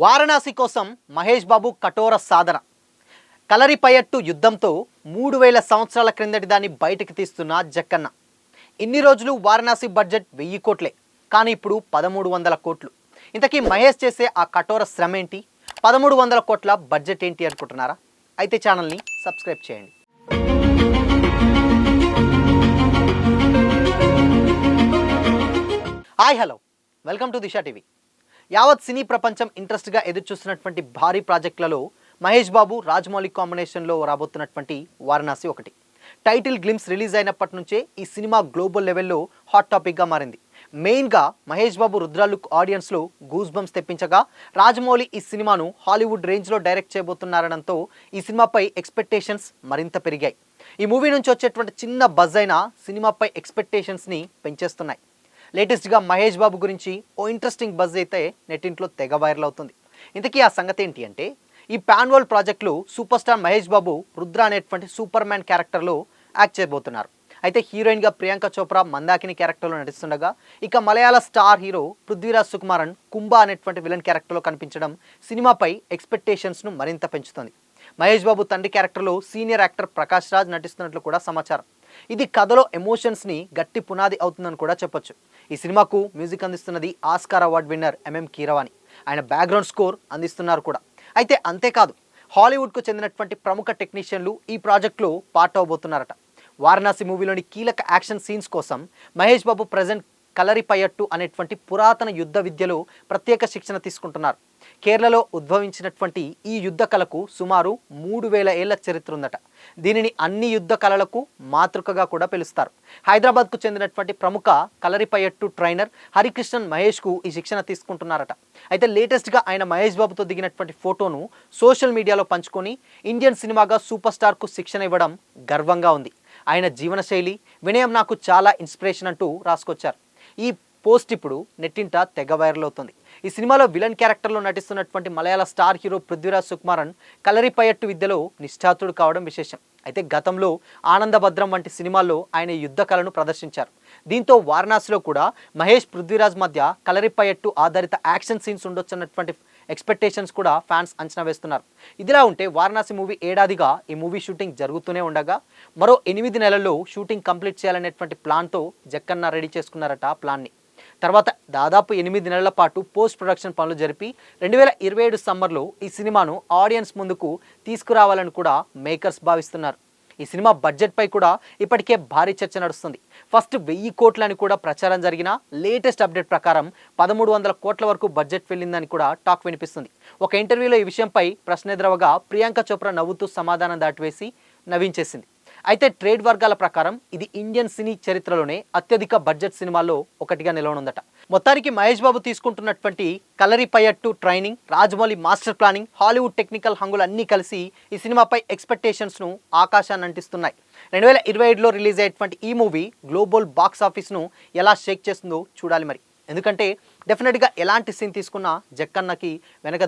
వారణాసి కోసం మహేష్ బాబు కఠోర సాధన. కలరిపయట్టు యుద్ధంతో 3000 సంవత్సరాల క్రిందటి దాన్ని బయటకు తీస్తున్న జక్కన్న. ఇన్ని రోజులు వారణాసి బడ్జెట్ 1000 కోట్లే, కానీ ఇప్పుడు 1300 కోట్లు. ఇంతకీ మహేష్ చేసే ఆ కఠోర శ్రమ ఏంటి? 1300 కోట్ల బడ్జెట్ ఏంటి అనుకుంటున్నారా? అయితే ఛానల్ని సబ్స్క్రైబ్ చేయండి. Hi hello, welcome to Disha TV. యావత్ సినీ ప్రపంచం ఇంట్రెస్ట్గా ఎదురుచూస్తున్నటువంటి భారీ ప్రాజెక్టులలో మహేష్ బాబు రాజమౌళి కాంబినేషన్లో రాబోతున్నటువంటి వారణాసి ఒకటి. టైటిల్ గ్లిమ్స్ రిలీజ్ అయినప్పటి నుంచే ఈ సినిమా గ్లోబల్ లెవెల్లో హాట్ టాపిక్గా మారింది. మెయిన్గా మహేష్ బాబు రుద్ర లుక్ ఆడియన్స్లో గూస్ బంప్స్ తెప్పించగా, రాజమౌళి ఈ సినిమాను హాలీవుడ్ రేంజ్లో డైరెక్ట్ చేయబోతున్నారనడంతో ఈ సినిమాపై ఎక్స్పెక్టేషన్స్ మరింత పెరిగాయి. ఈ మూవీ నుంచి వచ్చేటువంటి చిన్న బజ్ అయినా సినిమాపై ఎక్స్పెక్టేషన్స్ని పెంచేస్తున్నాయి. లేటెస్ట్గా మహేష్ బాబు గురించి ఓ ఇంట్రెస్టింగ్ బజ్ అయితే నెట్టింట్లో తెగ వైరల్ అవుతుంది. ఇంతకీ ఆ సంగతి ఏంటి అంటే, ఈ పాన్ వరల్డ్ ప్రాజెక్టులో సూపర్ స్టార్ మహేష్ బాబు రుద్ర అనేటువంటి సూపర్ మ్యాన్ క్యారెక్టర్లో యాక్ట్ చేయబోతున్నారు. అయితే హీరోయిన్గా ప్రియాంక చోప్రా మందాకిని క్యారెక్టర్లో నటిస్తుండగా, ఇక మలయాళ స్టార్ హీరో పృథ్వీరాజ్ సుకుమారన్ కుంభా అనేటువంటి విలన్ క్యారెక్టర్లో కనిపించడం సినిమాపై ఎక్స్పెక్టేషన్స్ను మరింత పెంచుతుంది. మహేష్ బాబు తండ్రి క్యారెక్టర్లో సీనియర్ యాక్టర్ ప్రకాష్ రాజ్ నటిస్తున్నట్లు కూడా సమాచారం. ఇది కథలో ఎమోషన్స్ని గట్టి పునాది అవుతుందని కూడా చెప్పొచ్చు. ఈ సినిమాకు మ్యూజిక్ అందిస్తున్నది Oscar award winner MM Keeravani. ఆయన బ్యాక్గ్రౌండ్ స్కోర్ అందిస్తున్నారు కూడా. అయితే అంతేకాదు, హాలీవుడ్కు చెందినటువంటి ప్రముఖ టెక్నీషియన్లు ఈ ప్రాజెక్టులో పార్ట్ అవబోతున్నారట. వారణాసి మూవీలోని కీలక యాక్షన్ సీన్స్ కోసం మహేష్ బాబు ప్రజెంట్ కలరిపయట్టు అనేటువంటి పురాతన యుద్ధ విద్యలో ప్రత్యేక శిక్షణ తీసుకుంటున్నారు. కేరళలో ఉద్భవించినటువంటి ఈ యుద్ధ కళకు సుమారు 3000 ఏళ్ల చరిత్ర ఉందట. దీనిని అన్ని యుద్ధ కళలకు మాతృకగా కూడా పిలుస్తారు. హైదరాబాద్కు చెందినటువంటి ప్రముఖ కలరిపయట్టు ట్రైనర్ హరికృష్ణన్ మహేష్కు ఈ శిక్షణ తీసుకుంటున్నారట. అయితే లేటెస్ట్గా ఆయన మహేష్ బాబుతో దిగినటువంటి ఫోటోను సోషల్ మీడియాలో పంచుకొని ఇండియన్ సినిమాగా సూపర్ స్టార్కు శిక్షణ ఇవ్వడం గర్వంగా ఉంది. ఆయన జీవనశైలి, వినయం నాకు చాలా ఇన్స్పిరేషన్ అంటూ రాసుకొచ్చారు. ఈ పోస్ట్ ఇప్పుడు నెట్టింట తెగ వైరల్ అవుతుంది. ఈ సినిమాలో విలన్ క్యారెక్టర్లో నటిస్తున్నటువంటి మలయాళ స్టార్ హీరో పృథ్వీరాజ్ సుకుమారన్ కలరిపయట్టు విద్యలో నిష్ఠాతుడు కావడం విశేషం. అయితే గతంలో ఆనందభద్రం వంటి సినిమాల్లో ఆయన యుద్ధ కళను ప్రదర్శించారు. దీంతో వారణాసిలో కూడా మహేష్ పృథ్వీరాజ్ మధ్య కలరిపయట్టు ఆధారిత యాక్షన్ సీన్స్ ఉండొచ్చన్నటువంటి ఎక్స్పెక్టేషన్స్ కూడా ఫ్యాన్స్ అంచనా వేస్తున్నారు. ఇదిలా ఉంటే వారణాసి మూవీ ఏడాదిగా ఈ మూవీ షూటింగ్ జరుగుతూనే ఉండగా, మరో 8 నెలల్లో షూటింగ్ కంప్లీట్ చేయాలనేటువంటి ప్లాన్తో జక్కన్న రెడీ చేసుకున్నారట ప్లాన్ని. తర్వాత దాదాపు 8 నెలల పాటు పోస్ట్ ప్రొడక్షన్ పనులు జరిపి 2027 సమ్మర్లో ఈ సినిమాను ఆడియన్స్ ముందుకు తీసుకురావాలని కూడా మేకర్స్ భావిస్తున్నారు. ఈ సినిమా బడ్జెట్పై కూడా ఇప్పటికే భారీ చర్చ నడుస్తుంది. ఫస్ట్ 1000 కోట్లని కూడా ప్రచారం జరిగిన లేటెస్ట్ అప్డేట్ ప్రకారం 1300 కోట్ల వరకు బడ్జెట్ వెళ్ళిందని కూడా టాక్ వినిపిస్తుంది. ఒక ఇంటర్వ్యూలో ఈ విషయంపై ప్రశ్న ఎదురవగా ప్రియాంక చోప్రా నవ్వుతూ సమాధానం దాటివేసి నవ్వించేసింది. అయితే ట్రేడ్ వర్గాల ప్రకారం ఇది ఇండియన్ సినీ చరిత్రలోనే అత్యధిక బడ్జెట్ సినిమాల్లో ఒకటిగా నిలవనుందట. మొత్తానికి మహేష్ బాబు తీసుకుంటున్నటువంటి Kalaripayattu training, Rajamouli master planning, Hollywood technical హంగులు అన్నీ కలిసి ఈ సినిమాపై ఎక్స్పెక్టేషన్స్ను ఆకాశాన్ని అంటిస్తున్నాయి. 2027లో రిలీజ్ అయ్యేటువంటి ఈ మూవీ గ్లోబల్ బాక్స్ ఆఫీస్ను ఎలా షేక్ చేస్తుందో చూడాలి మరి. ఎందుకంటే డెఫినెట్గా ఎలాంటి సీన్ తీసుకున్నా జక్కన్నకి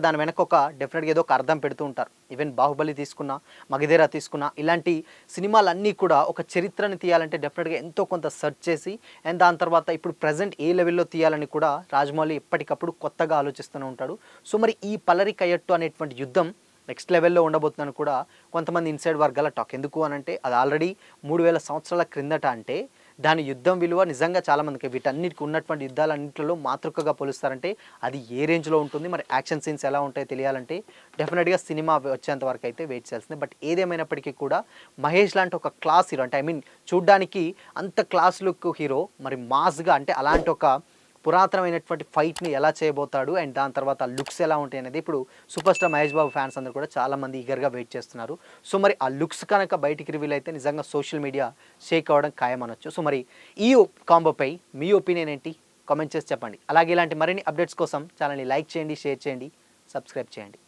దాని వెనక ఒక డెఫినెట్గా ఏదో ఒక అర్థం పెడుతూ ఉంటారు. ఈవెన్ బాహుబలి తీసుకున్నా, మగధీరా తీసుకున్నా, ఇలాంటి సినిమాలన్నీ కూడా ఒక చరిత్రని తీయాలంటే డెఫినెట్గా ఎంతో కొంత సెర్చ్ చేసి అండ్ దాని తర్వాత ఇప్పుడు ప్రజెంట్ ఏ లెవెల్లో తీయాలని కూడా రాజమౌళి ఎప్పటికప్పుడు కొత్తగా ఆలోచిస్తూనే ఉంటాడు. సో మరి ఈ కలరిపయట్టు అనేటువంటి యుద్ధం నెక్స్ట్ లెవెల్లో ఉండబోతుందని కూడా కొంతమంది ఇన్సైడ్ వర్గాల టాక్. ఎందుకు అనంటే అది ఆల్రెడీ 3000 సంవత్సరాల క్రిందట అంటే దాని యుద్ధం విలువ నిజంగా చాలామందికి వీటన్నిటికి ఉన్నటువంటి యుద్ధాలన్నింటిలో మాతృకగా పోలుస్తారంటే అది ఏ రేంజ్లో ఉంటుంది, మరి యాక్షన్ సీన్స్ ఎలా ఉంటాయో తెలియాలంటే డెఫినెట్గా సినిమా వచ్చేంత వరకు అయితే వెయిట్ చేయాల్సిందే. బట్ ఏదేమైనప్పటికీ కూడా మహేష్ లాంటి ఒక క్లాస్ హీరో, అంటే చూడ్డానికి అంత క్లాస్ లుక్ హీరో మరి మాస్గా, అంటే అలాంటి ఒక పురాతనమైనటువంటి ఫైట్ని ఎలా చేయబోతాడు అండ్ దాని తర్వాత లుక్స్ ఎలా ఉంటాయి అనేది ఇప్పుడు super star Mahesh Babu fans అందరూ కూడా చాలామంది ఈగర్గా వెయిట్ చేస్తున్నారు. సో మరి ఆ లుక్స్ కనుక బయటికి రివీల్ అయితే నిజంగా సోషల్ మీడియా షేక్ అవ్వడం ఖాయం అనొచ్చు. సో మరి ఈ కాంబోపై మీ ఒపీనియన్ ఏంటి? కామెంట్ చేసి చెప్పండి. అలాగే ఇలాంటి మరిన్ని అప్డేట్స్ కోసం ఛానల్ని లైక్ చేయండి, షేర్ చేయండి, సబ్స్క్రైబ్ చేయండి.